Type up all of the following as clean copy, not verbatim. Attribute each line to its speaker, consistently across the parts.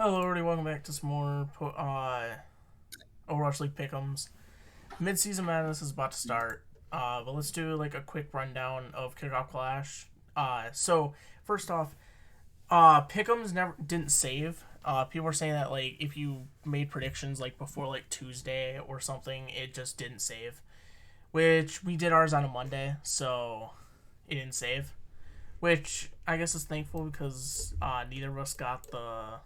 Speaker 1: Hello, everybody. Welcome back to some more Overwatch League Pick'ems. Midseason Madness is about to start, but let's do like a quick rundown of Kickoff Clash. So first off, Pick'ems never didn't save. People were saying that like if you made predictions like before like Tuesday or something, it just didn't save. Which we did ours on a Monday, so it didn't save. Which I guess is thankful because neither of us got the.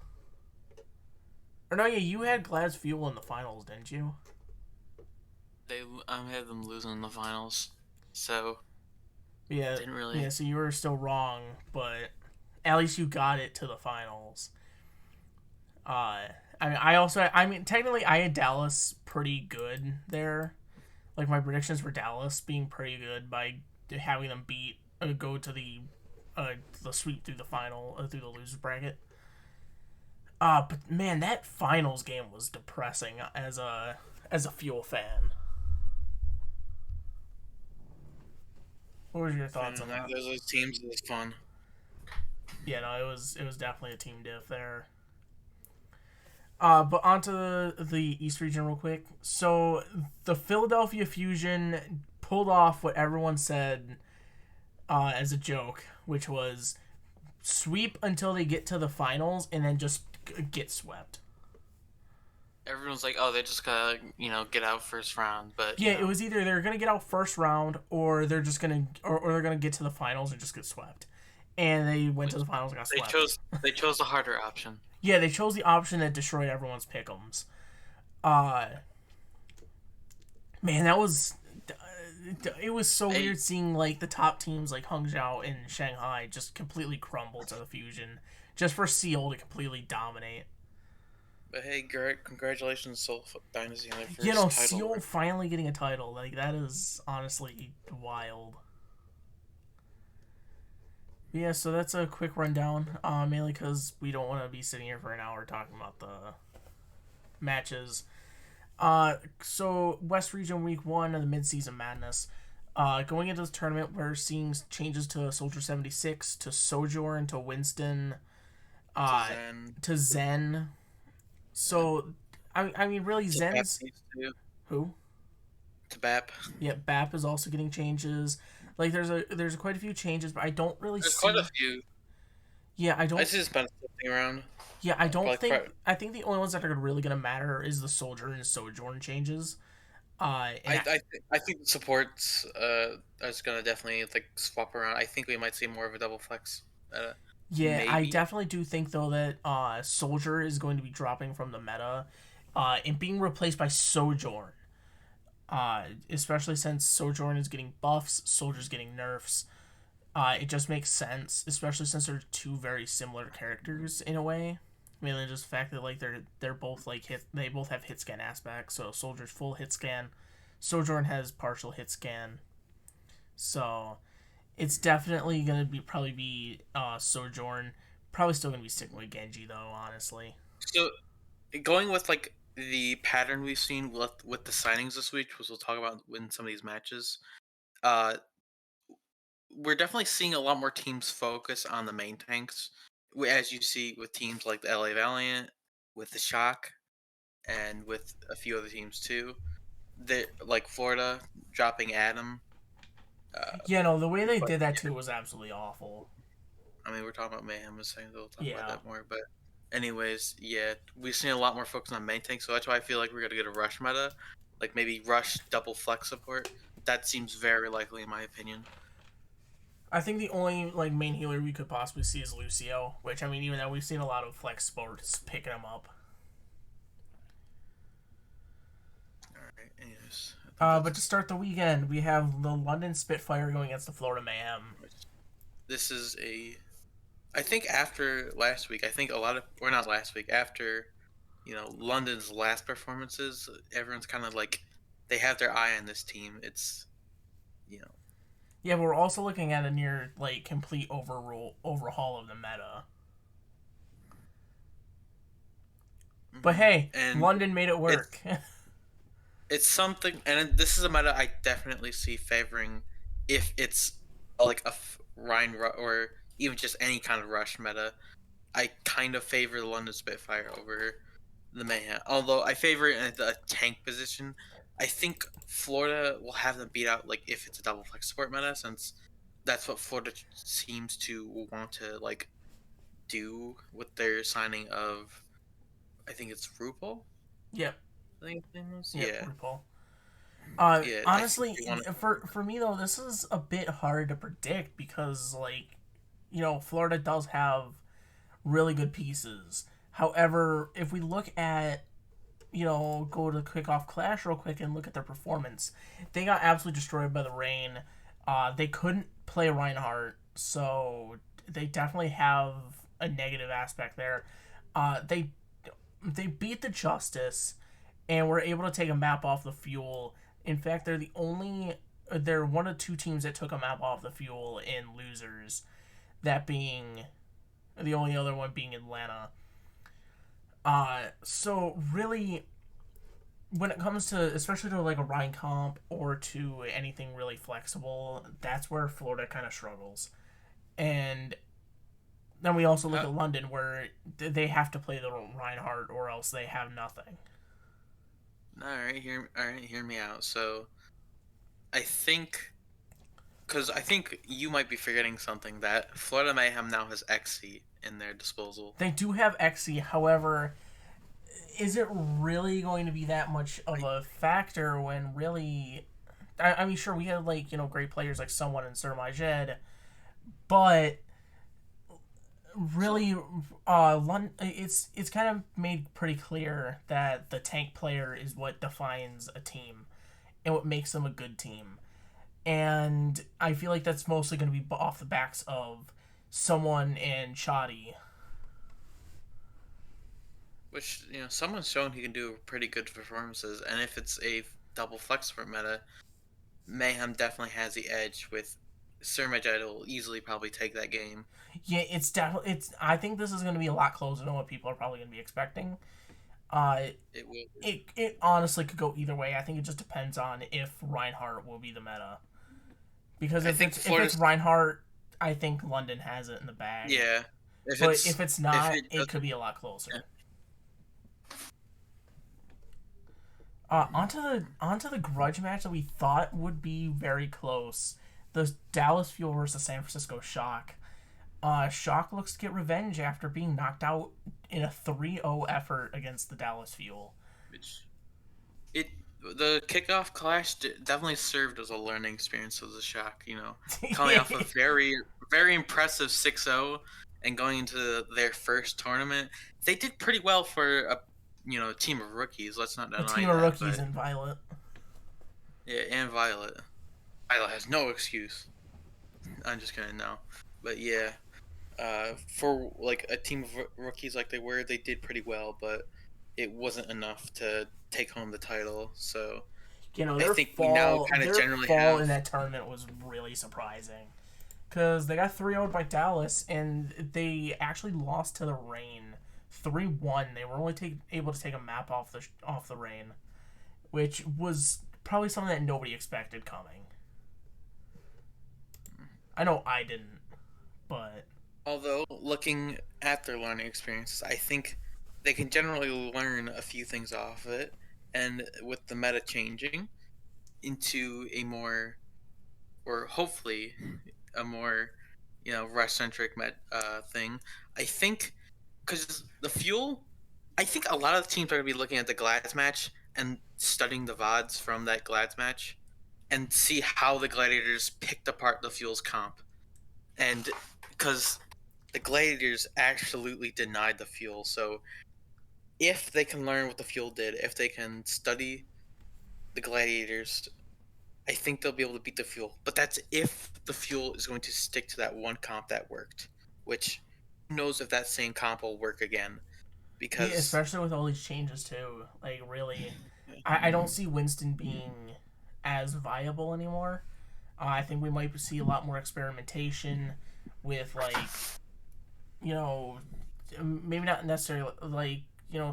Speaker 1: Or no, yeah, you had Glad's Fuel in the finals, didn't you?
Speaker 2: I had them losing in the finals, so
Speaker 1: Yeah,
Speaker 2: didn't really.
Speaker 1: yeah. So you were still wrong, but at least you got it to the finals. I mean, technically, I had Dallas pretty good there. Like my predictions for Dallas being pretty good by having them go to the sweep through the final through the loser bracket. But man, that finals game was depressing as a Fuel fan. What were your thoughts on that?
Speaker 2: Those teams is fun.
Speaker 1: Yeah, no, it was definitely a team diff there. But onto the East region real quick. So the Philadelphia Fusion pulled off what everyone said as a joke, which was sweep until they get to the finals and then just get swept.
Speaker 2: Everyone's like, oh, they just gotta get out first round, but
Speaker 1: Yeah, it was either they're gonna get out first round or they're just gonna or they're gonna get to the finals and just get swept. And they went to the finals and got
Speaker 2: they
Speaker 1: swept.
Speaker 2: chose they chose the harder option.
Speaker 1: Yeah, they chose the option that destroyed everyone's pick'ems. Uh, Man, that was it was so
Speaker 2: Hey,
Speaker 1: weird seeing like the top teams like Hangzhou and Shanghai just completely crumble to the Fusion, just for Seoul to completely dominate.
Speaker 2: but hey, Garrett, congratulations, Soul Dynasty on their
Speaker 1: You
Speaker 2: first
Speaker 1: know,
Speaker 2: title.
Speaker 1: Seoul finally getting a title, like that is honestly wild. Yeah, so that's a quick rundown, mainly because we don't want to be sitting here for an hour talking about the matches. So West Region Week 1 of the Midseason Madness. Going into the tournament, we're seeing changes to Soldier 76, to Sojourn, to Winston,
Speaker 2: To
Speaker 1: uh,
Speaker 2: Zen,
Speaker 1: to Zen.
Speaker 2: and
Speaker 1: So, I mean, really,
Speaker 2: to Bap
Speaker 1: Zen's
Speaker 2: needs to
Speaker 1: who?
Speaker 2: to Bap.
Speaker 1: Yeah, BAP is also getting changes. Like, there's quite a few changes, but I don't really
Speaker 2: There's quite a
Speaker 1: see.
Speaker 2: few.
Speaker 1: Yeah, I
Speaker 2: I
Speaker 1: don't.
Speaker 2: see this been shifting around.
Speaker 1: Yeah, I don't
Speaker 2: Probably,
Speaker 1: think. I think the only ones that are really gonna matter is the Soldier and Sojourn changes. And
Speaker 2: I think the supports are just gonna definitely like swap around. I think we might see more of a double flex.
Speaker 1: Yeah, I
Speaker 2: Maybe.
Speaker 1: definitely do think though that Soldier is going to be dropping from the meta, and being replaced by Sojourn. Especially since Sojourn is getting buffs, Soldier's getting nerfs. It just makes sense, especially since they're two very similar characters in a way. Mainly just the fact that like they're both like they both have hit scan aspects. So Soldier's full hit scan, Sojourn has partial hit scan. So it's definitely gonna be probably be Sojourn. Probably still gonna be sticking with Genji though, honestly.
Speaker 2: So going with like the pattern we've seen with the signings this week, which we'll talk about in some of these matches, uh, we're definitely seeing a lot more teams focus on the main tanks, as you see with teams like the LA Valiant, with the Shock, and with a few other teams too. They like Florida dropping Adam. Uh,
Speaker 1: Yeah, no, the way they
Speaker 2: but
Speaker 1: did that too was absolutely awful.
Speaker 2: I mean, we're talking about Mayhem, so we'll talk about
Speaker 1: Yeah.
Speaker 2: that more. But anyways, yeah, we've seen a lot more focus on main tank, so that's why I feel like we're gonna get a rush meta, like maybe rush double flex support. That seems very likely in my opinion.
Speaker 1: I think the only like main healer we could possibly see is Lucio, which I mean, even though we've seen a lot of flex sports picking him up.
Speaker 2: All right. Anyways, I think
Speaker 1: But to start the weekend, we have the London Spitfire going against the Florida Mayhem.
Speaker 2: this is a. I think after last week, I think a lot of, or not last week, after London's last performances, everyone's kind of like they have their eye on this team. It's you know.
Speaker 1: Yeah, but we're also looking at a near like complete overhaul of the meta. But hey,
Speaker 2: And
Speaker 1: London made it
Speaker 2: it's
Speaker 1: work.
Speaker 2: it's something, and this is a meta I definitely see favoring if it's like a Rhine or even just any kind of rush meta. I kind of favor the London Spitfire over the Mayhem. Although I favor it in the tank position, I think Florida will have them beat out like if it's a double flex support meta, since that's what Florida seems to want to like do with their signing of I think it's RuPaul.
Speaker 1: Yep,
Speaker 2: I think his name was
Speaker 1: yep,
Speaker 2: yeah
Speaker 1: RuPaul.
Speaker 2: yeah. I think
Speaker 1: Honestly,
Speaker 2: they want to.
Speaker 1: for me though, this is a bit hard to predict because like, Florida does have really good pieces. However, if we look at go to Kickoff Clash real quick and look at their performance, they got absolutely destroyed by the rain. They couldn't play Reinhardt, so they definitely have a negative aspect there. They beat the Justice and were able to take a map off the fuel. In fact, they're one of two teams that took a map off the fuel in losers. That being the only other one being Atlanta. So really, when it comes to especially to like a Ryan comp or to anything really flexible, that's where Florida kind of struggles. And then we also look
Speaker 2: Uh,
Speaker 1: at London where they have to play the Reinhardt or else they have nothing.
Speaker 2: all right, hear me out. So I think because I think you might be forgetting something that Florida Mayhem now has XC in their disposal.
Speaker 1: They do have XC, however, is it really going to be that much of
Speaker 2: Like,
Speaker 1: a factor when really I mean sure we had like, great players like someone in Sir Majed, but
Speaker 2: so,
Speaker 1: really it's kind of made pretty clear that the tank player is what defines a team and what makes them a good team. And I feel like that's mostly going to be off the backs of someone and Shoddy.
Speaker 2: which someone's shown he can do pretty good performances, and if it's a double flex for meta, Mayhem definitely has the edge. With Sir Majed will easily probably take that game.
Speaker 1: Yeah, it's definitely it's. I think this is going to be a lot closer than what people are probably going to be expecting. Uh,
Speaker 2: It will.
Speaker 1: it honestly could go either way. I think it just depends on if Reinhardt will be the meta. Because
Speaker 2: I
Speaker 1: if
Speaker 2: think
Speaker 1: it's
Speaker 2: Florida's
Speaker 1: Reinhardt, I think London has it in the bag.
Speaker 2: yeah. If
Speaker 1: But
Speaker 2: it's
Speaker 1: if it's
Speaker 2: if
Speaker 1: not,
Speaker 2: it
Speaker 1: it could
Speaker 2: doesn't,
Speaker 1: be a lot
Speaker 2: yeah.
Speaker 1: closer. Onto the grudge match that we thought would be very close. The Dallas Fuel versus San Francisco Shock. Shock looks to get revenge after being knocked out in a 3-0 effort against the Dallas Fuel.
Speaker 2: Which it the kickoff clash definitely served as a learning experience as a shock. Coming off a very impressive 6-0 and going into their first tournament, they did pretty well for a team of rookies. Let's not
Speaker 1: A
Speaker 2: deny
Speaker 1: team of
Speaker 2: that.
Speaker 1: rookies
Speaker 2: But
Speaker 1: in Violet.
Speaker 2: yeah, and Violet has no excuse. I'm just gonna know, but yeah, for like a team of rookies like they were, they did pretty well, but it wasn't enough to take home the title. So I think we now kind of
Speaker 1: Their
Speaker 2: generally
Speaker 1: fall
Speaker 2: have.
Speaker 1: in that tournament was really surprising because they got 3-0 by Dallas and they actually lost to the Rain 3-1. They were only able to take a map off the Rain, which was probably something that nobody expected coming. I know I didn't, but
Speaker 2: Although looking at their learning experiences, I think they can generally learn a few things off of it, and with the meta changing into a more, or hopefully a more, rush centric thing, I think because the fuel, I think a lot of the teams are going to be looking at the Glads match and studying the VODs from that Glads match and see how the Gladiators picked apart the fuel's comp. And because the Gladiators absolutely denied the fuel, so if they can learn what the fuel did, if they can study the Gladiators, I think they'll be able to beat the fuel. But that's if the fuel is going to stick to that one comp that worked, which who knows if that same comp will work again.
Speaker 1: yeah,
Speaker 2: Because
Speaker 1: especially with all these changes too. Like really, I don't see Winston being as viable anymore. I think we might see a lot more experimentation with like maybe not necessarily like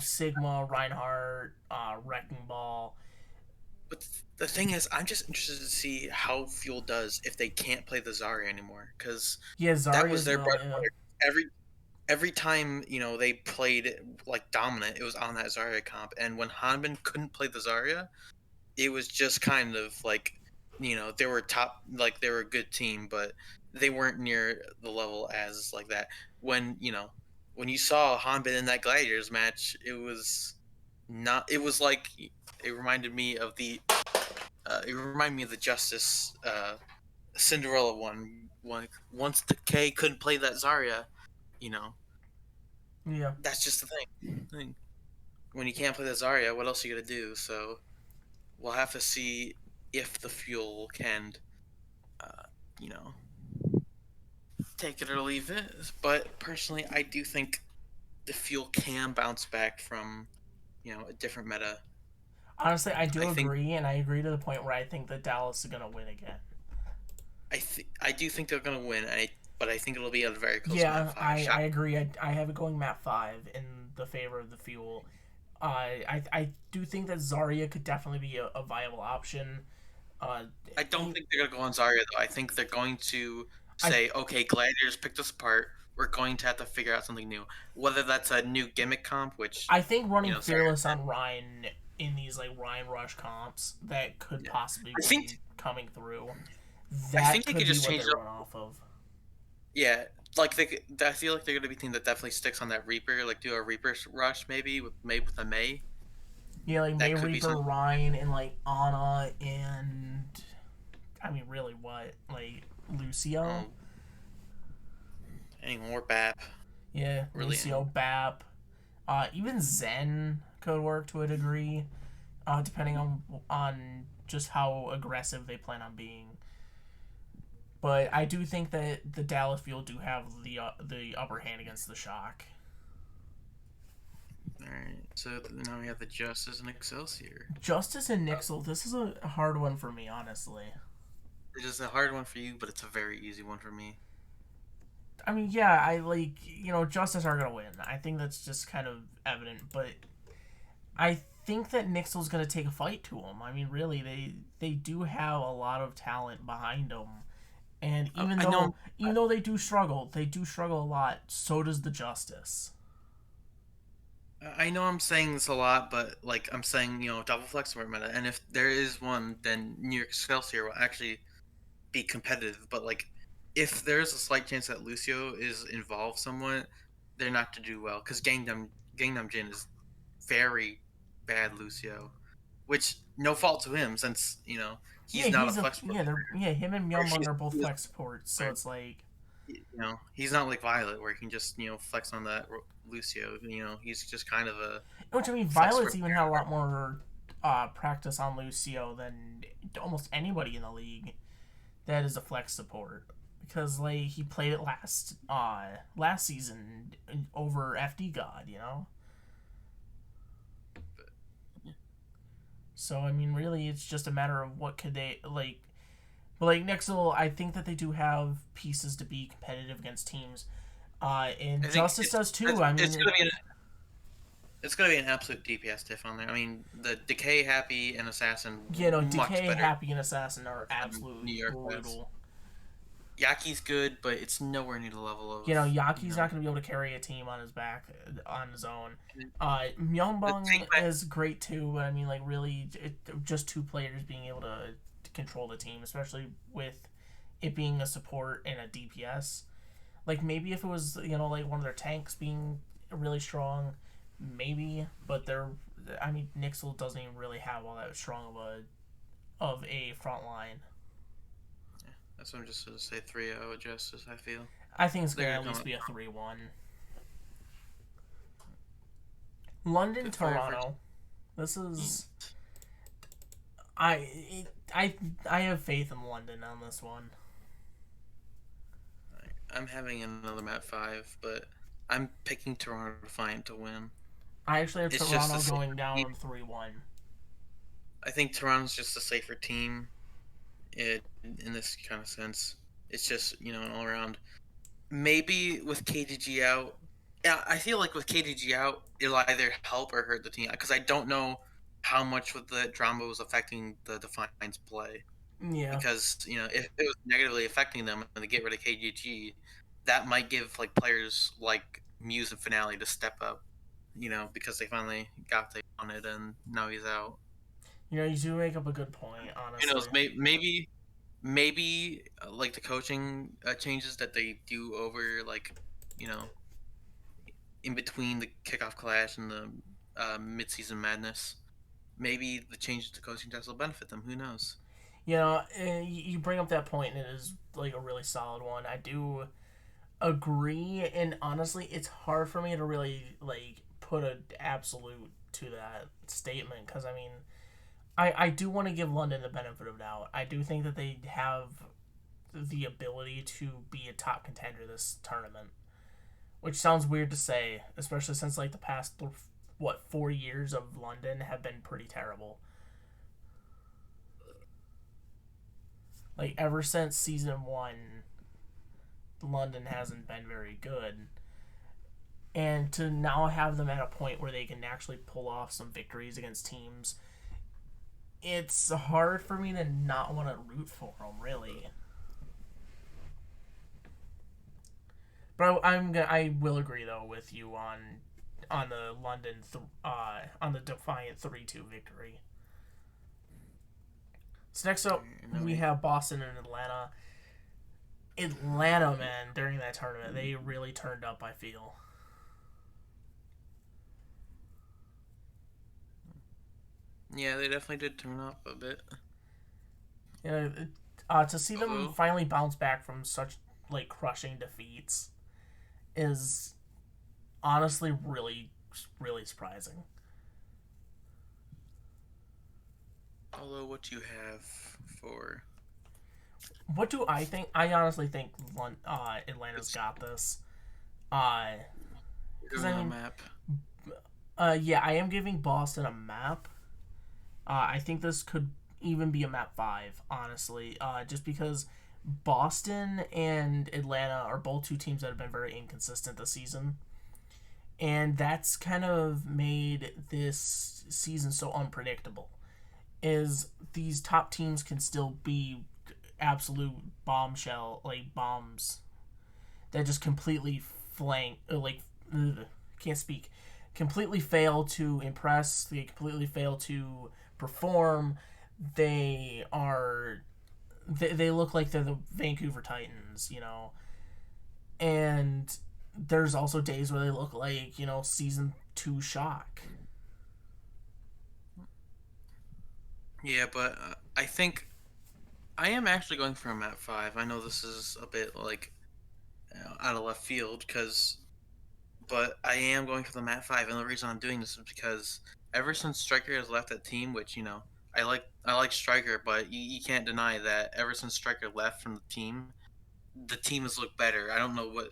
Speaker 1: Sigma, Reinhardt, Wrecking Ball.
Speaker 2: but the thing is, I'm just interested to see how Fuel does if they can't play the Zarya anymore, because
Speaker 1: Yeah,
Speaker 2: that was
Speaker 1: Zarya's
Speaker 2: their bread
Speaker 1: the
Speaker 2: and butter. every time they played like dominant, it was on that Zarya comp, and when Hanbin couldn't play the Zarya, it was just kind of like they were top, like they were a good team, but they weren't near the level as like that. When you saw Hanbin in that Gladiators match, it was not. It was like it reminded me of the Justice Cinderella one. Once the K couldn't play that Zarya, you know
Speaker 1: Yeah.
Speaker 2: that's just the thing. When you can't play the Zarya, what else are you gonna do? So we'll have to see if the fuel can, uh, you know, take it or leave it. But personally, I do think the fuel can bounce back from a different meta.
Speaker 1: Honestly, I do
Speaker 2: I think
Speaker 1: agree, and I agree to the point where I think that Dallas is gonna win again.
Speaker 2: I do think they're gonna win. But I think it'll be a very close map
Speaker 1: Yeah,
Speaker 2: five.
Speaker 1: I
Speaker 2: Shot.
Speaker 1: agree. I have it going map 5 in the favor of the fuel. I do think that Zarya could definitely be a viable option. Uh,
Speaker 2: I don't think they're gonna go on Zarya though. I think they're going to
Speaker 1: I
Speaker 2: say, okay, Gladiators picked us apart. We're going to have to figure out something new. Whether that's a new gimmick comp, which
Speaker 1: I think running
Speaker 2: Zarya.
Speaker 1: fearless on Ryan in these like Ryan Rush comps that could
Speaker 2: Yeah.
Speaker 1: possibly
Speaker 2: I think
Speaker 1: be coming through.
Speaker 2: I
Speaker 1: That
Speaker 2: think they
Speaker 1: could
Speaker 2: could
Speaker 1: be
Speaker 2: just
Speaker 1: what
Speaker 2: change
Speaker 1: they
Speaker 2: it up.
Speaker 1: run off of.
Speaker 2: Yeah, like I feel like they're gonna be a team that definitely sticks on that Reaper. Like do a Reaper rush maybe with a May.
Speaker 1: Yeah, like May
Speaker 2: That could be
Speaker 1: Reaper,
Speaker 2: something.
Speaker 1: Ryan, and like Anna, and I mean, really, what like Lucio?
Speaker 2: Um, any more BAP
Speaker 1: Yeah,
Speaker 2: really
Speaker 1: Lucio,
Speaker 2: any.
Speaker 1: Bap, even Zen could work to a degree, depending on just how aggressive they plan on being. But I do think that the Dallas Fuel do have the upper hand against the Shock.
Speaker 2: All right, so now we have the Justice and Excelsior.
Speaker 1: Justice and Nixel, this is a hard one for me, honestly.
Speaker 2: It is a hard one for you, but it's a very easy one for me.
Speaker 1: I mean, yeah, I like Justice are gonna win. I think that's just kind of evident, but I think that Nixel's gonna take a fight to him. I mean, really, they do have a lot of talent behind them, and even
Speaker 2: I know.
Speaker 1: though they do struggle a lot. So does the Justice.
Speaker 2: I know I'm saying this a lot, but like I'm saying, double flex meta, and if there is one, then New York Excelsior will actually be competitive. But like, if there's a slight chance that Lucio is involved somewhat, they're not to do well because Gangnam Jin is very bad Lucio, which no fault to him since
Speaker 1: Yeah,
Speaker 2: he's not a flex
Speaker 1: yeah,
Speaker 2: player.
Speaker 1: him and
Speaker 2: Or
Speaker 1: Myunbong are both flex supports, so
Speaker 2: player.
Speaker 1: it's like
Speaker 2: He's not like Violet where he can just flex on that Lucio. He's just kind of a
Speaker 1: which I mean,
Speaker 2: flex
Speaker 1: Violet's even had a lot more practice on Lucio than almost anybody in the league that is a flex support because like he played it last season over FD God, So I mean, really, it's just a matter of what could they like. But like Nixel, I think that they do have pieces to be competitive against teams, and
Speaker 2: I think
Speaker 1: Justice does too. I
Speaker 2: it's
Speaker 1: mean,
Speaker 2: gonna be an absolute DPS diff on there. I mean, the Decay, Happy, and Assassin much
Speaker 1: Decay,
Speaker 2: better
Speaker 1: Happy, and Assassin are
Speaker 2: than
Speaker 1: absolutely
Speaker 2: New York was.
Speaker 1: brutal.
Speaker 2: Yaki's good, but it's nowhere near the level
Speaker 1: Yaki's not going to be able to carry a team on his back on his own.
Speaker 2: the
Speaker 1: Myungbong
Speaker 2: take back.
Speaker 1: is great too, but I mean, like, really, just two players being able to control the team, especially with it being a support and a DPS. Like, maybe if it was, like one of their tanks being really strong, maybe, but I mean, Nixel doesn't even really have all that strong of a front line.
Speaker 2: That's what I'm just gonna say 3-0 Justice. I feel
Speaker 1: I think it's going
Speaker 2: they're
Speaker 1: to
Speaker 2: gonna
Speaker 1: at
Speaker 2: come
Speaker 1: least
Speaker 2: up
Speaker 1: be a 3-1. London,
Speaker 2: good fire for.
Speaker 1: Toronto. This is I have faith in London on this one.
Speaker 2: I'm having another map 5, but I'm picking Toronto Defiant to win.
Speaker 1: I actually have
Speaker 2: It's just a
Speaker 1: Toronto
Speaker 2: safer
Speaker 1: going
Speaker 2: team.
Speaker 1: down 3-1.
Speaker 2: I think Toronto's just a safer team. In this kind of sense, it's just an all around. Maybe with KDG out, yeah, I feel like with KDG out, it'll either help or hurt the team because I don't know how much with the drama was affecting the Defiance play.
Speaker 1: Yeah.
Speaker 2: Because if it was negatively affecting them and they get rid of KGG, that might give like players like Muse and Finale to step up, because they finally got what they wanted, and now he's out.
Speaker 1: You do make up a good point,
Speaker 2: Who knows?
Speaker 1: honestly.
Speaker 2: Maybe like the coaching changes that they do over like you know in between the kickoff clash and the midseason madness. Maybe the changes to coaching staffs will benefit them. Who knows?
Speaker 1: You bring up that point, and it is like a really solid one. I do agree, and honestly, it's hard for me to really like put an absolute to that statement because I mean, I do want to give London the benefit of doubt. I do think that they have the ability to be a top contender this tournament, which sounds weird to say, especially since like the past 4 years of London have been pretty terrible. Like ever since season one, London hasn't been very good, and to now have them at a point where they can actually pull off some victories against teams, it's hard for me to not want to root for them, really. But I will agree though with you on the on the Defiant 3-2 victory. So next up we have Boston and Atlanta. Atlanta, man, during that tournament they really turned up. I feel.
Speaker 2: Yeah, they definitely did turn up a bit.
Speaker 1: You know, to see them
Speaker 2: Although,
Speaker 1: finally bounce back from such like crushing defeats is honestly really surprising.
Speaker 2: although what you have for
Speaker 1: What do I think? I honestly think Atlanta's
Speaker 2: it's
Speaker 1: got this. Because
Speaker 2: doing
Speaker 1: I
Speaker 2: a
Speaker 1: mean,
Speaker 2: map.
Speaker 1: yeah, I am giving Boston a map. I think this could even be a map 5, honestly. Just because Boston and Atlanta are both two teams that have been very inconsistent this season. And that's kind of made this season so unpredictable. Is these top teams can still be absolute bombshell, like bombs that just completely flank, can't speak, completely fail to impress. They completely fail to perform. They are they look like they're the Vancouver Titans, and there's also days where they look like season 2 shock.
Speaker 2: Yeah, but I think I am actually going for a map 5. I know this is a bit like out of left field, but I am going for the map 5, and the reason I'm doing this is because ever since Striker has left that team, which I like Striker, but you can't deny that ever since Striker left from the team has looked better. I don't know what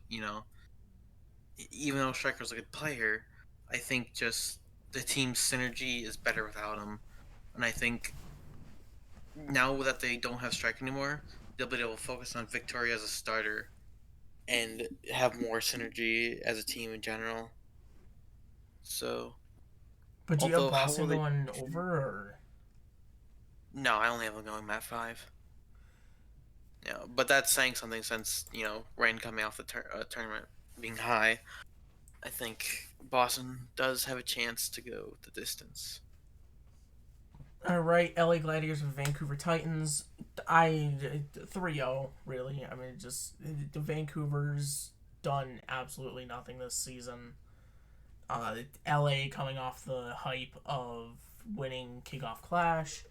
Speaker 2: even though Striker's a good player, I think just the team's synergy is better without him, and I think now that they don't have Striker anymore, they'll be able to focus on Victoria as a starter and have more synergy as a team in general. So,
Speaker 1: But do you have
Speaker 2: although how will
Speaker 1: Boston
Speaker 2: they?
Speaker 1: going over, or
Speaker 2: No, I only have them going Mat 5. Yeah, but that's saying something since rain coming off the tournament being high. I think Boston does have a chance to go the distance.
Speaker 1: all right, LA Gladiators and Vancouver Titans. I 3-0 really. I mean, just the Vancouver's done absolutely nothing this season. LA coming off the hype of winning kickoff clash.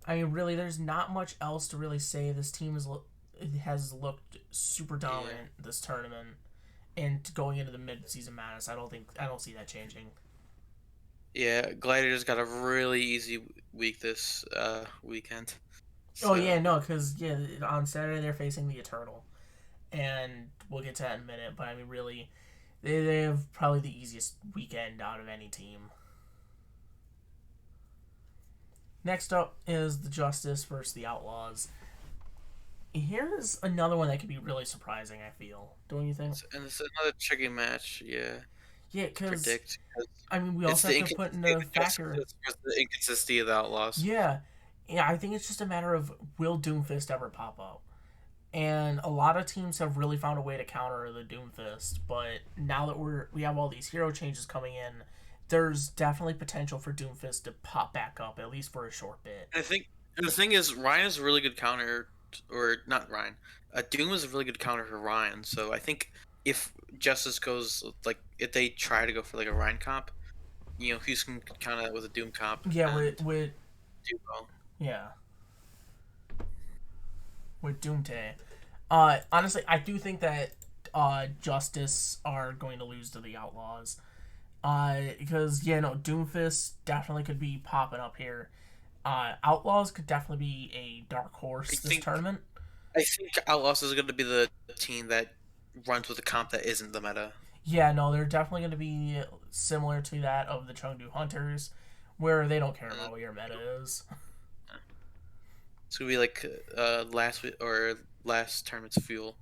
Speaker 1: I mean, really, there's not much else to really say. This team has looked super
Speaker 2: Yeah,
Speaker 1: dominant this tournament, and going into the mid-season madness, I don't see that changing.
Speaker 2: yeah. Gladiators got a really easy week this weekend,
Speaker 1: Oh yeah,
Speaker 2: so
Speaker 1: no, because yeah, on Saturday they're facing the Eternal, and we'll get to that in a minute. But I mean, really, they have probably the easiest weekend out of any team. Next up is the Justice versus the Outlaws. Here's another one that could be really surprising. I feel, don't you think?
Speaker 2: and it's another tricky match. Yeah,
Speaker 1: Yeah,
Speaker 2: to
Speaker 1: because
Speaker 2: predict. 'Cause
Speaker 1: I mean, we
Speaker 2: it's
Speaker 1: also have
Speaker 2: the
Speaker 1: to put
Speaker 2: inconsistency of
Speaker 1: into
Speaker 2: the
Speaker 1: factor.
Speaker 2: Justice versus the inconsistency of the Outlaws.
Speaker 1: Yeah, yeah, I think it's just a matter of will Doomfist ever pop up? And a lot of teams have really found a way to counter the Doomfist, but now that we have all these hero changes coming in, there's definitely potential for Doomfist to pop back up at least for a short bit.
Speaker 2: I think and the thing is, Ryan is a really good counter, or not Ryan. Doom is a really good counter for Ryan. So I think if Justice goes like if they try to go for like a Ryan comp, Houston could counter that with a Doom comp
Speaker 1: Yeah,
Speaker 2: and
Speaker 1: with
Speaker 2: do well.
Speaker 1: yeah, with Doomte. Honestly, I do think that Justice are going to lose to the Outlaws. Because yeah, no, Doomfist definitely could be popping up here. Outlaws could definitely be a dark
Speaker 2: I
Speaker 1: horse this
Speaker 2: think
Speaker 1: tournament.
Speaker 2: I think Outlaws is going to be the team that runs with a comp that isn't the meta.
Speaker 1: Yeah, no, they're definitely going to be similar to that of the Chengdu Hunters, where they don't care
Speaker 2: Uh,
Speaker 1: about what your meta is.
Speaker 2: it's gonna be like last week or last tournament's fuel.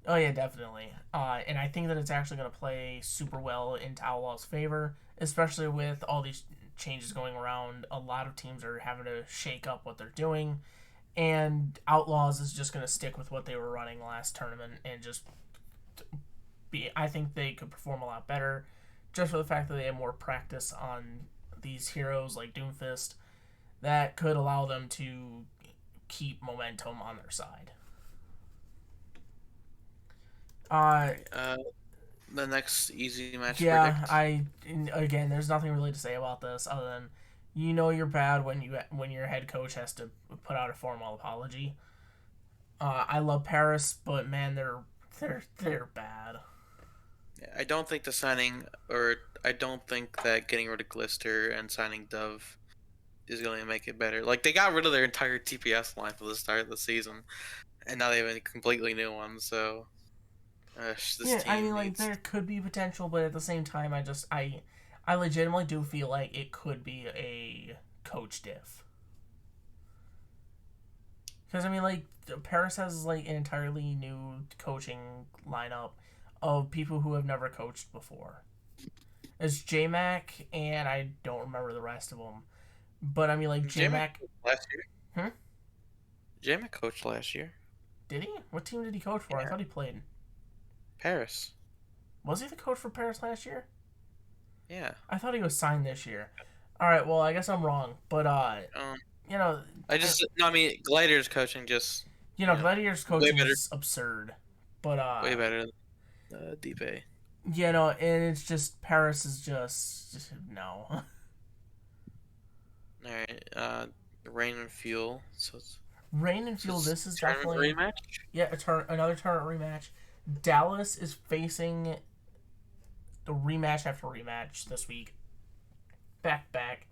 Speaker 1: Oh yeah, definitely. And I think that it's actually going to play super well into Outlaws' favor, especially with all these changes going around. A lot of teams are having to shake up what they're doing, and Outlaws is just going to stick with what they were running last tournament and just be. I think they could perform a lot better, just for the fact that they have more practice on these heroes like Doomfist that could allow them to keep momentum on their side.
Speaker 2: All
Speaker 1: Uh,
Speaker 2: right. The next easy match to
Speaker 1: yeah,
Speaker 2: predict.
Speaker 1: again, there's nothing really to say about this other than you know you're bad when your head coach has to put out a formal apology. I love Paris, but man, they're bad.
Speaker 2: I don't think the signing, or I don't think that getting rid of Glister and signing Dove is going to make it better. Like they got rid of their entire TPS line for the start of the season, and now they have a completely new one. So this
Speaker 1: Yeah, I
Speaker 2: team
Speaker 1: mean, like
Speaker 2: needs.
Speaker 1: there could be potential, but at the same time, I legitimately do feel like it could be a coach diff. Because I mean, like Paris has like an entirely new coaching lineup of people who have never coached before. It's JMac, and I don't remember the rest of them. But I mean, like
Speaker 2: Jamek
Speaker 1: JMac,
Speaker 2: last year.
Speaker 1: hmm?
Speaker 2: Jamek coached last year.
Speaker 1: Did he? What team did he coach for? I
Speaker 2: Yeah,
Speaker 1: thought he played.
Speaker 2: Paris.
Speaker 1: Was he the coach for Paris last year?
Speaker 2: Yeah.
Speaker 1: I thought he was signed this year. All right, well, I guess I'm wrong, but
Speaker 2: Um,
Speaker 1: you know,
Speaker 2: I
Speaker 1: I,
Speaker 2: just no. I mean, Glider's coaching just
Speaker 1: Gladiator's
Speaker 2: way
Speaker 1: coaching
Speaker 2: better,
Speaker 1: is absurd, but
Speaker 2: way better than DP.
Speaker 1: and it's just Paris is just no.
Speaker 2: All right. Rain and Fuel.
Speaker 1: Rain and
Speaker 2: So
Speaker 1: Fuel.
Speaker 2: it's
Speaker 1: This is
Speaker 2: tournament
Speaker 1: definitely
Speaker 2: rematch.
Speaker 1: yeah another tournament rematch. Dallas is facing the rematch after rematch this week, back to back.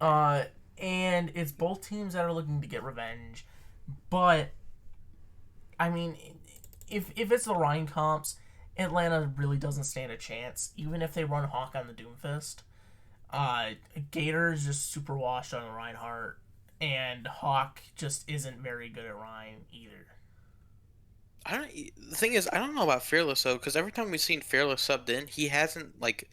Speaker 1: Uh, and it's both teams that are looking to get revenge, but I mean, if it's the Ryan comps, Atlanta really doesn't stand a chance, even if they run Hawk on the Doomfist. Uh, Gator is just super washed on Reinhardt, and Hawk just isn't very good at Ryan either.
Speaker 2: I don't. The thing is, I don't know about Fearless though, because every time we've seen Fearless subbed in, he hasn't like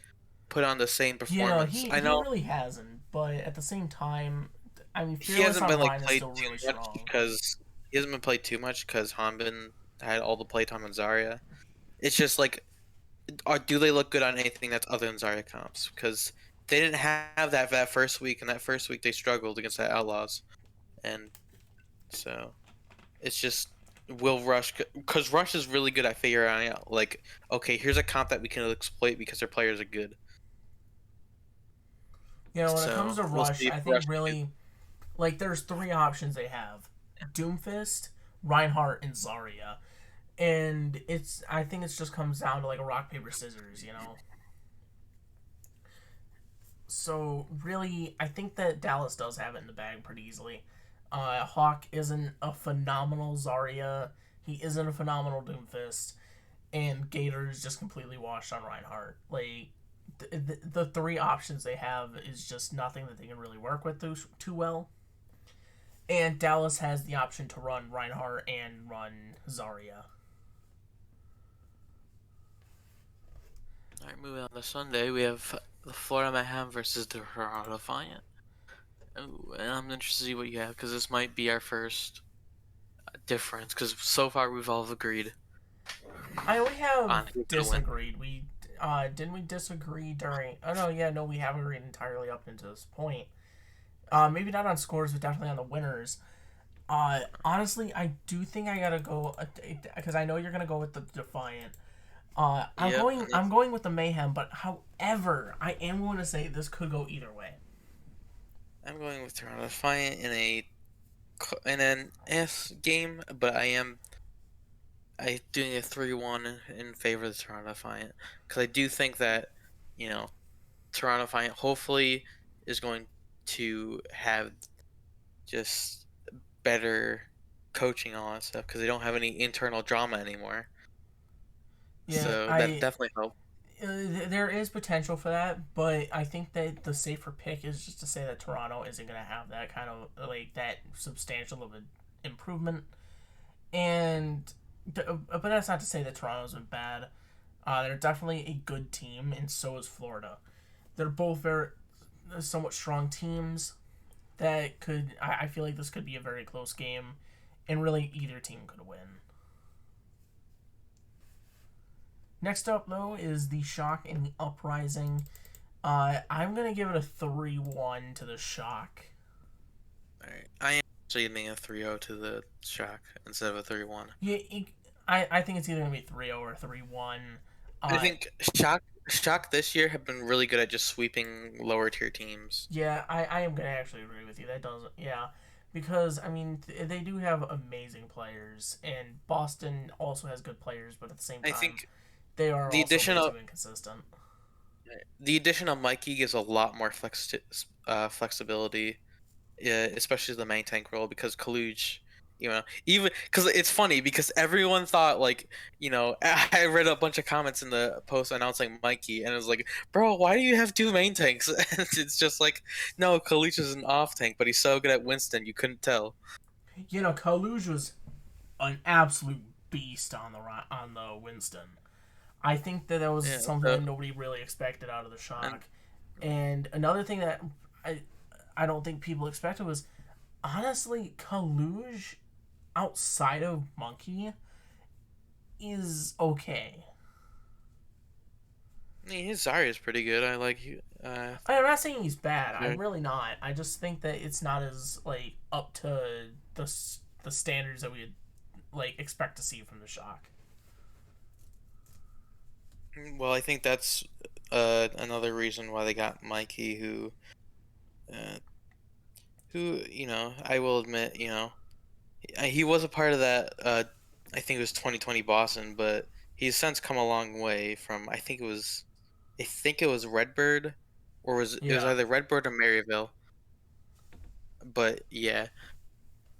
Speaker 2: put on the same performance. I
Speaker 1: He
Speaker 2: know
Speaker 1: really hasn't, but at the same time, I mean,
Speaker 2: he
Speaker 1: Fearless
Speaker 2: hasn't
Speaker 1: on
Speaker 2: been like
Speaker 1: Ryan is
Speaker 2: played
Speaker 1: still really
Speaker 2: too much
Speaker 1: strong.
Speaker 2: because he hasn't been played too much because Hanbin had all the playtime on Zarya. It's just like, do they look good on anything that's other than Zarya comps? Because they didn't have that first week, and that first week they struggled against the Outlaws, and so it's just will Rush because Rush is really good at figuring out like, okay, here's a comp that we can exploit because their players are good.
Speaker 1: When it comes
Speaker 2: So
Speaker 1: to
Speaker 2: we'll
Speaker 1: Rush,
Speaker 2: see if
Speaker 1: I
Speaker 2: Rush.
Speaker 1: think really like there's three options they have: Doomfist, Reinhardt, and Zarya. And I think it just comes down to like a rock paper scissors. So really, I think that Dallas does have it in the bag pretty easily. Hawk isn't a phenomenal Zarya. He isn't a phenomenal Doomfist, and Gator is just completely washed on Reinhardt. Like the three options they have is just nothing that they can really work with too well. And Dallas has the option to run Reinhardt and run Zarya.
Speaker 2: All right, moving on to Sunday, we have the Florida Mayhem versus the Toronto Defiant. Ooh, and I'm interested to see what you have because this might be our first difference because so far we've all agreed
Speaker 1: I we have
Speaker 2: on who's gonna win.
Speaker 1: disagreed. We didn't we disagree during? Oh no, yeah, no, we haven't agreed entirely up until this point. Maybe not on scores, but definitely on the winners. Honestly, I do think I gotta go because I know you're gonna go with the Defiant. I'm
Speaker 2: Yep,
Speaker 1: going. I'm going with the Mayhem, but however, I am going to say this could go either way.
Speaker 2: I'm going with Toronto Defiant in an S game, but I doing a 3-1 in favor of the Toronto Defiant because I do think that you know Toronto Defiant hopefully is going to have just better coaching on that stuff because they don't have any internal drama anymore.
Speaker 1: Yeah,
Speaker 2: So that
Speaker 1: I
Speaker 2: definitely helps.
Speaker 1: there is potential for that, but I think that the safer pick is just to say that Toronto isn't going to have that kind of like that substantial of an improvement. And but that's not to say that Toronto's been bad. They're definitely a good team, and so is Florida. They're both very somewhat strong teams that could. I feel like this could be a very close game, and really either team could win. Next up, though, is the Shock and the Uprising. I'm gonna give it a 3-1 to the Shock.
Speaker 2: All right, I am actually giving a 3-0 to the Shock instead of a 3-1.
Speaker 1: Yeah, I think it's either gonna be 3-0 or 3-1.
Speaker 2: I
Speaker 1: Uh,
Speaker 2: think Shock this year have been really good at just sweeping lower tier teams.
Speaker 1: yeah, I am gonna actually agree with you. That doesn't, yeah, because I mean they do have amazing players, and Boston also has good players, but at the same
Speaker 2: I
Speaker 1: time,
Speaker 2: think
Speaker 1: they are
Speaker 2: the
Speaker 1: also
Speaker 2: addition
Speaker 1: way
Speaker 2: of
Speaker 1: too inconsistent.
Speaker 2: Mikey gives a lot more flexibility, especially the main tank role because Kaluj, even because it's funny because everyone thought like, I read a bunch of comments in the post announcing Mikey and it was like, bro, why do you have two main tanks? And it's just like, no, Kaluj is an off tank, but he's so good at Winston, you couldn't tell.
Speaker 1: Kaluj was an absolute beast on the Winston. I think that was
Speaker 2: Yeah.
Speaker 1: something that nobody really expected out of the
Speaker 2: And
Speaker 1: Shock. And another thing that I I don't think people expected was honestly Kaluj outside of Monkey is okay.
Speaker 2: I mean, his Zarya is pretty good. I like you.
Speaker 1: I'm not saying he's bad. I'm
Speaker 2: Yeah.
Speaker 1: really not. I just think that it's not as like up to the the standards that we would like expect to see from the Shock.
Speaker 2: Well, I think that's another reason why they got Mikey, uh, who I will admit, he was a part of that. I think it was 2020 Boston, but he's since come a long way from. I think it was Redbird, or it was
Speaker 1: Yeah.
Speaker 2: either Redbird or Maryville. But yeah,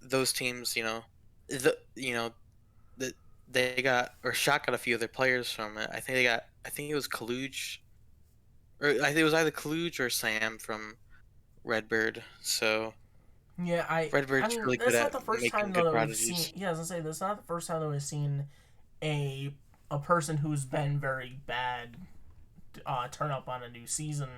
Speaker 2: those teams, the you know the they got or Shot got a few other players from it. I think it was Kaluj, or I think it was either Kaluj or Sam from Redbird. So
Speaker 1: Yeah, I
Speaker 2: Redbird's
Speaker 1: mean,
Speaker 2: really good
Speaker 1: that's not
Speaker 2: at
Speaker 1: the first time
Speaker 2: making
Speaker 1: though
Speaker 2: good
Speaker 1: that we've seen.
Speaker 2: prodigies.
Speaker 1: Yeah, as I say, that's not the first time that we've seen a a person who's been very bad turn up on a new season.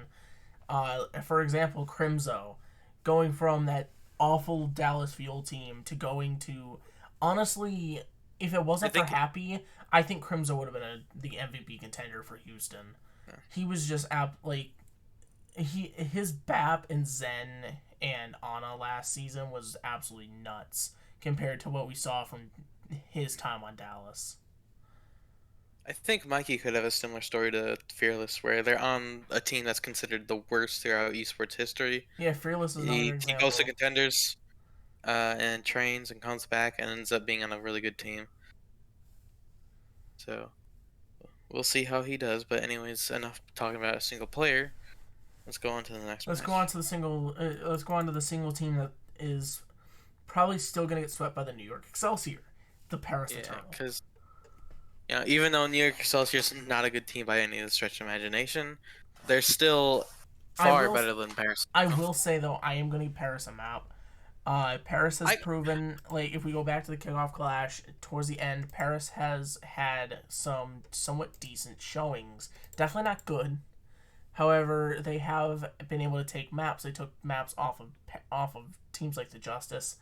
Speaker 1: For example, Crimzo, going from that awful Dallas Fuel team to going to, honestly, if it
Speaker 2: I
Speaker 1: wasn't for
Speaker 2: think
Speaker 1: Happy, I think Crimzo would have been the MVP contender for Houston. He was just his BAP and Zen and Ana last season was absolutely nuts compared to what we saw from his time on Dallas.
Speaker 2: I think Mikey could have a similar story to Fearless, where they're on a team that's considered the worst throughout esports history.
Speaker 1: Yeah, Fearless is another
Speaker 2: He goes to
Speaker 1: example.
Speaker 2: contenders, and trains and comes back and ends up being on a really good team. So we'll see how he does. But anyways, enough talking about a single player. Let's go on to the next
Speaker 1: Let's go on
Speaker 2: match.
Speaker 1: to the single. Let's go on to the single team that is probably still going to get swept by the New York Excelsior, the Paris
Speaker 2: Yeah,
Speaker 1: Eternal.
Speaker 2: because even though New York Excelsior's not a good team by any stretch of imagination, they're still
Speaker 1: I
Speaker 2: far
Speaker 1: will
Speaker 2: better than Paris.
Speaker 1: I will say though I am going to give Paris a map. Paris has
Speaker 2: I
Speaker 1: proven like if we go back to the kickoff clash towards the end, Paris has had some somewhat decent showings. Definitely not good. However, they have been able to take maps. They took maps off of teams like the Justice.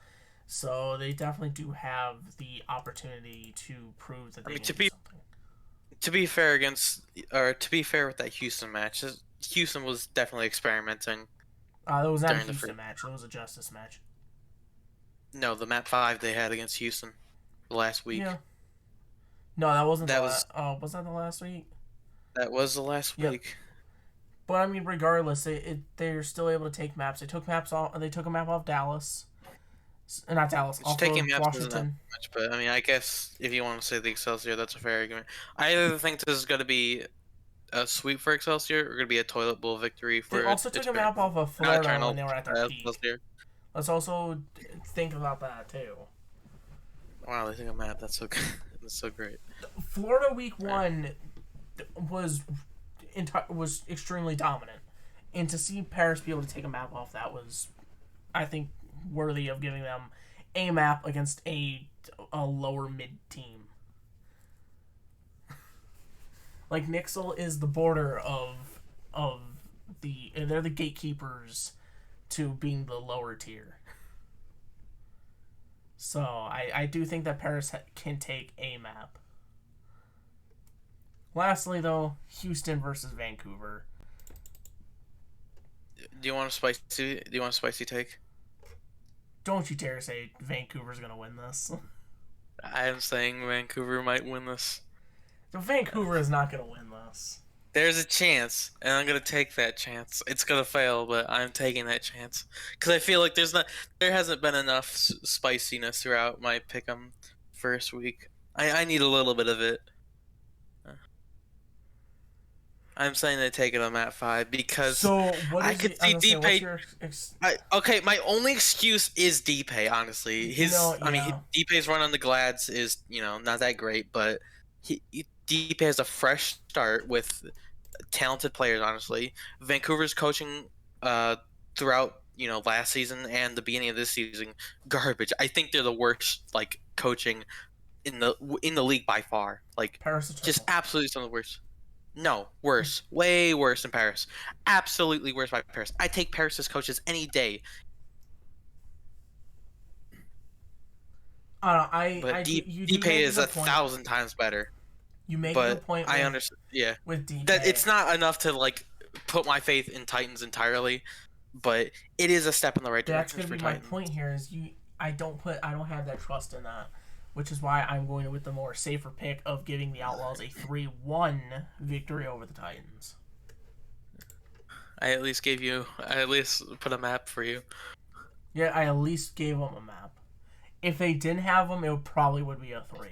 Speaker 1: So they definitely do have the opportunity to prove that
Speaker 2: I
Speaker 1: they
Speaker 2: mean,
Speaker 1: can do something.
Speaker 2: to be fair against, or to be fair with that Houston match, Houston was definitely experimenting
Speaker 1: It was not a
Speaker 2: during the free.
Speaker 1: Houston match. It was a Justice match.
Speaker 2: No, the map 5 they had against Houston last
Speaker 1: Yeah.
Speaker 2: week.
Speaker 1: No, that wasn't the
Speaker 2: That
Speaker 1: last.
Speaker 2: was
Speaker 1: Oh, was that the last week?
Speaker 2: that was the last
Speaker 1: Yep.
Speaker 2: week.
Speaker 1: But I mean, regardless, they're still able to take maps. They took maps off. They took a map off Dallas, not Dallas,
Speaker 2: Just
Speaker 1: off
Speaker 2: taking
Speaker 1: of
Speaker 2: maps isn't that
Speaker 1: Washington.
Speaker 2: much, but I mean, I guess if you want to say the Excelsior, that's a fair argument. I either think this is going to be a sweep for Excelsior or going to be a toilet bowl victory
Speaker 1: They
Speaker 2: for
Speaker 1: also took a map
Speaker 2: Eternal.
Speaker 1: off of
Speaker 2: Not
Speaker 1: Florida when
Speaker 2: Eternal,
Speaker 1: they were at their peak.
Speaker 2: Excelsior.
Speaker 1: Let's also think about that too.
Speaker 2: Wow, they took a map. That's so good. That's so great.
Speaker 1: Florida week
Speaker 2: Alright.
Speaker 1: one was was extremely dominant, and to see Paris be able to take a map off that was, I think, worthy of giving them a map against a lower mid team. Like Nixel is the border of they're the gatekeepers to being the lower tier. So I do think that Paris can take a map. Lastly, though, Houston versus Vancouver.
Speaker 2: Do you want a spicy? Do you want a spicy take?
Speaker 1: Don't you dare say Vancouver's gonna win this.
Speaker 2: I am saying Vancouver might win this.
Speaker 1: Vancouver is not gonna win this.
Speaker 2: There's a chance, and I'm gonna take that chance. It's gonna fail, but I'm taking that chance because I feel like there hasn't been enough spiciness throughout my pick'em first week. I need a little bit of it. I'm saying they take it on Map 5 because
Speaker 1: So what
Speaker 2: I
Speaker 1: is
Speaker 2: could
Speaker 1: it? I
Speaker 2: see
Speaker 1: was gonna say, what's
Speaker 2: DPay.
Speaker 1: your
Speaker 2: Okay, my only excuse is DPay. Honestly,
Speaker 1: yeah.
Speaker 2: DPay's run on the Glads is not that great, but DPay has a fresh start with talented players. Honestly, Vancouver's coaching throughout last season and the beginning of this season garbage. I think they're the worst coaching in the league by far. Like
Speaker 1: Paris
Speaker 2: just
Speaker 1: Eternal.
Speaker 2: absolutely some of the worst. No, worse. Way worse than Paris. Absolutely worse by Paris. I take Paris as coaches any day.
Speaker 1: I don't know.
Speaker 2: But
Speaker 1: You do
Speaker 2: DPay
Speaker 1: make a
Speaker 2: is a
Speaker 1: good point.
Speaker 2: thousand times better.
Speaker 1: You make a good
Speaker 2: But
Speaker 1: point
Speaker 2: I understand. Yeah,
Speaker 1: with
Speaker 2: that
Speaker 1: DK.
Speaker 2: it's not enough to put my faith in Titans entirely, but it is a step in the right
Speaker 1: That's
Speaker 2: direction
Speaker 1: gonna
Speaker 2: for
Speaker 1: be my
Speaker 2: Titans.
Speaker 1: point here. Is you? I don't have that trust in that, which is why I'm going with the more safer pick of giving the Outlaws a 3-1 victory over the Titans.
Speaker 2: I at least put a map for you.
Speaker 1: Yeah, I at least gave them a map. If they didn't have them, it probably would be a 3-0.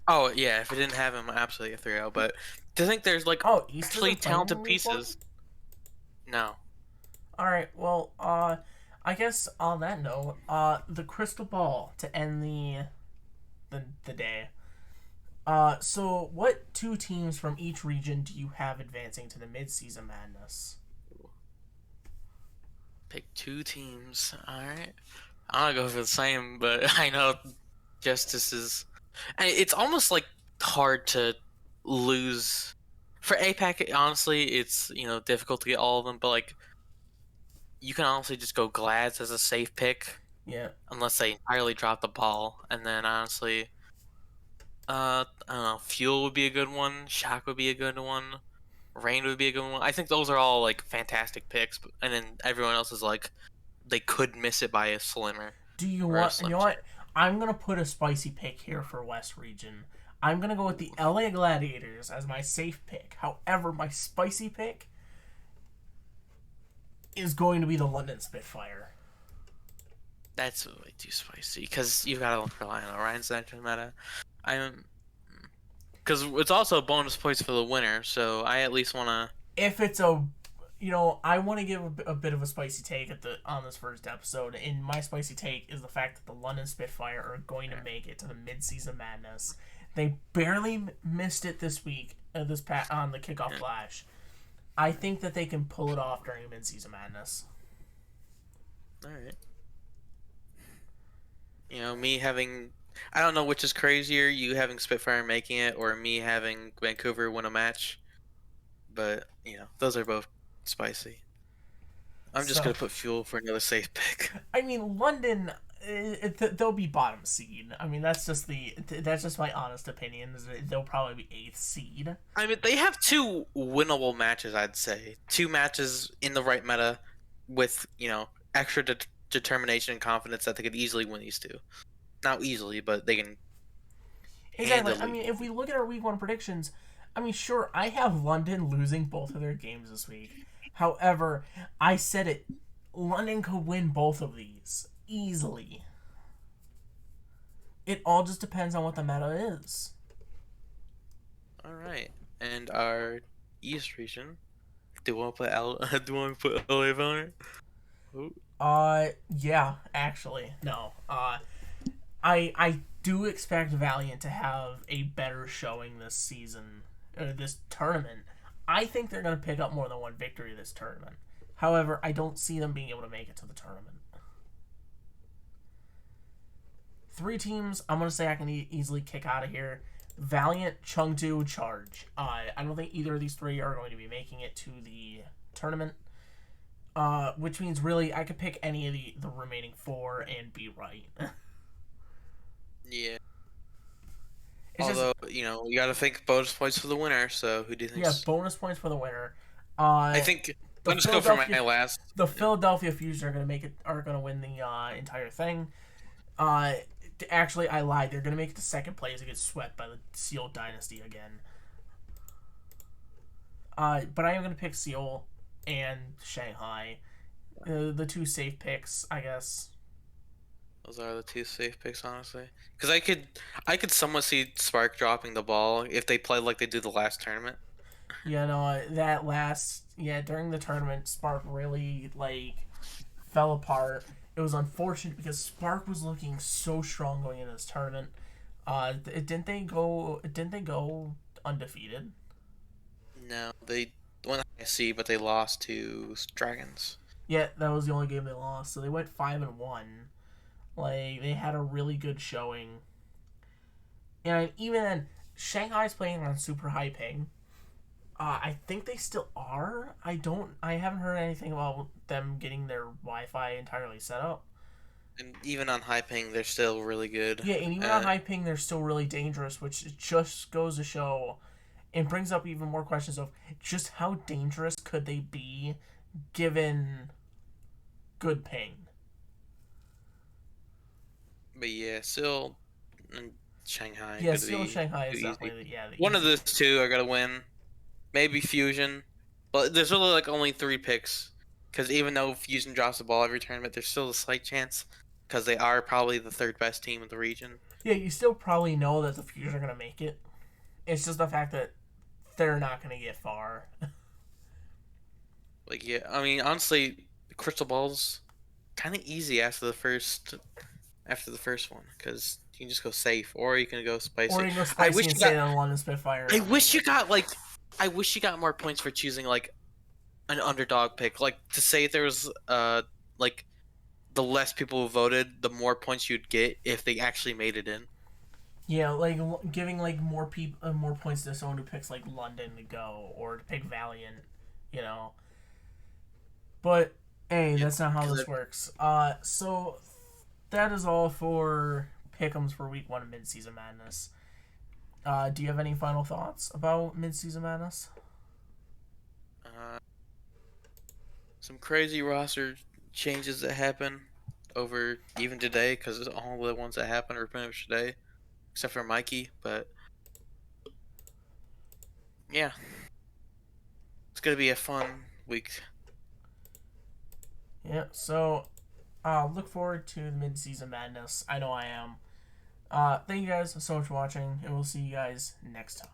Speaker 2: Oh yeah, if it didn't have him, absolutely a 3-0. But to think there's
Speaker 1: Oh, East
Speaker 2: actually
Speaker 1: isn't playing
Speaker 2: talented
Speaker 1: in week one?
Speaker 2: pieces. No.
Speaker 1: All right. Well, I guess on that note, the crystal ball to end the day. So what two teams from each region do you have advancing to the midseason madness?
Speaker 2: Pick two teams. All right. I'm gonna go for the same, but I know Justice is. It's almost hard to lose for APAC. Honestly, it's difficult to get all of them, but you can honestly just go Glads as a safe pick
Speaker 1: Yeah,
Speaker 2: unless they entirely drop the ball, and then honestly, I don't know. Fuel would be a good one. Shock would be a good one. Rain would be a good one. I think those are all fantastic picks, and then everyone else is they could miss it by a slimmer
Speaker 1: do you
Speaker 2: or a
Speaker 1: want? You
Speaker 2: slim
Speaker 1: know
Speaker 2: chance.
Speaker 1: what? I'm gonna put a spicy pick here for West Region. I'm gonna go with the LA Gladiators as my safe pick. However, my spicy pick is going to be the London Spitfire.
Speaker 2: That's way too spicy because you've got to rely on Orion's Nectar meta. I'm because it's also bonus points for the winner, so I at least want to.
Speaker 1: If it's I want to give a bit of a spicy take on this first episode, and my spicy take is the fact that the London Spitfire are going to make it to the mid-season madness. They barely missed it this week, on the kickoff
Speaker 2: Yeah.
Speaker 1: flash. I think that they can pull it off during mid-season madness.
Speaker 2: All right. Me having. I don't know which is crazier, you having Spitfire making it or me having Vancouver win a match, but those are both spicy. I'm just
Speaker 1: So,
Speaker 2: gonna put Fuel for another safe pick.
Speaker 1: I mean, London, they'll be bottom seed. I mean, that's just my honest opinion. Is that they'll probably be eighth seed.
Speaker 2: I mean, they have two winnable matches. I'd say two matches in the right meta, with extra determination and confidence that they could easily win these two. Not easily, but they can
Speaker 1: Exactly. I
Speaker 2: handily.
Speaker 1: mean, if we look at our week one predictions, I mean, sure, I have London losing both of their games this week. However, I said it. London could win both of these easily. It all just depends on what the meta is.
Speaker 2: All right, and our East region. Do you want to put L? Do you want to put LA on it? Ooh.
Speaker 1: Yeah, actually, no. I do expect Valiant to have a better showing this season, this tournament. I think they're going to pick up more than one victory this tournament. However, I don't see them being able to make it to the tournament. Three teams, I'm going to say I can easily kick out of here. Valiant, Chengdu, Charge. I don't think either of these three are going to be making it to the tournament. Which means really I could pick any of the remaining four and be right.
Speaker 2: Yeah.
Speaker 1: It's
Speaker 2: Although
Speaker 1: just,
Speaker 2: you got to think bonus points for the winner. So who do you think?
Speaker 1: yeah, bonus points for the winner.
Speaker 2: I think
Speaker 1: The
Speaker 2: I'll just go for my
Speaker 1: Philadelphia
Speaker 2: last.
Speaker 1: the Philadelphia Fusion are going to make it, are going to win the entire thing. Uh, Actually, I lied. They're going to make it to second place and get swept by the Seoul Dynasty again. But I am going to pick Seoul and Shanghai. The two safe picks, I guess.
Speaker 2: Those are the two safe picks, honestly. Because I could somewhat see Spark dropping the ball if they play like they did the last tournament.
Speaker 1: Yeah, no, that last, yeah, during the tournament, Spark really, fell apart. It was unfortunate because Spark was looking so strong going into this tournament. Didn't they go undefeated?
Speaker 2: No, they went high C, but they lost to Dragons.
Speaker 1: Yeah, that was the only game they lost. So they went 5-1. They had a really good showing. And even then, Shanghai's playing on super high ping. I think they still are. I haven't heard anything about them getting their Wi-Fi entirely set up.
Speaker 2: And even on high ping, they're still really good.
Speaker 1: Yeah, and even on high ping, they're still really dangerous, which just goes to show and brings up even more questions of just how dangerous could they be given good ping.
Speaker 2: But yeah, still, in Shanghai
Speaker 1: Yeah,
Speaker 2: could
Speaker 1: still
Speaker 2: be
Speaker 1: Shanghai is
Speaker 2: too easy.
Speaker 1: definitely the
Speaker 2: One of those
Speaker 1: easiest.
Speaker 2: two are gonna win. Maybe Fusion, but there's really like only three picks. Because even though Fusion drops the ball every tournament, there's still a slight chance. Because they are probably the third best team in the region.
Speaker 1: Yeah, you still probably know that the Fusion are gonna make it. It's just the fact that they're not gonna get far.
Speaker 2: Like yeah, I mean honestly, Crystal Ball's kind of easy after the first one because you can just go safe or you can go
Speaker 1: Or
Speaker 2: spicy.
Speaker 1: you go
Speaker 2: I
Speaker 1: spicy
Speaker 2: wish
Speaker 1: and
Speaker 2: you
Speaker 1: stay
Speaker 2: got.
Speaker 1: on London Spitfire
Speaker 2: I
Speaker 1: and wing
Speaker 2: wish you
Speaker 1: it.
Speaker 2: got like. I wish you got more points for choosing like an underdog pick. Like to say there was like the less people who voted, the more points you'd get if they actually made it in.
Speaker 1: Yeah, giving more people more points to someone who picks London to go or to pick Valiant, you know. But hey,
Speaker 2: Yeah,
Speaker 1: that's not how
Speaker 2: because
Speaker 1: this works. So that is all for pick'ems for week one of Midseason Madness. Do you have any final thoughts about Midseason Madness?
Speaker 2: uh, some crazy roster changes that happen over even today because all the ones that happened are pretty much today, except for Mikey. But yeah, it's gonna be a fun week.
Speaker 1: Yeah. So, look forward to the Midseason Madness. I know I am. Thank you guys so much for watching, and we'll see you guys next time.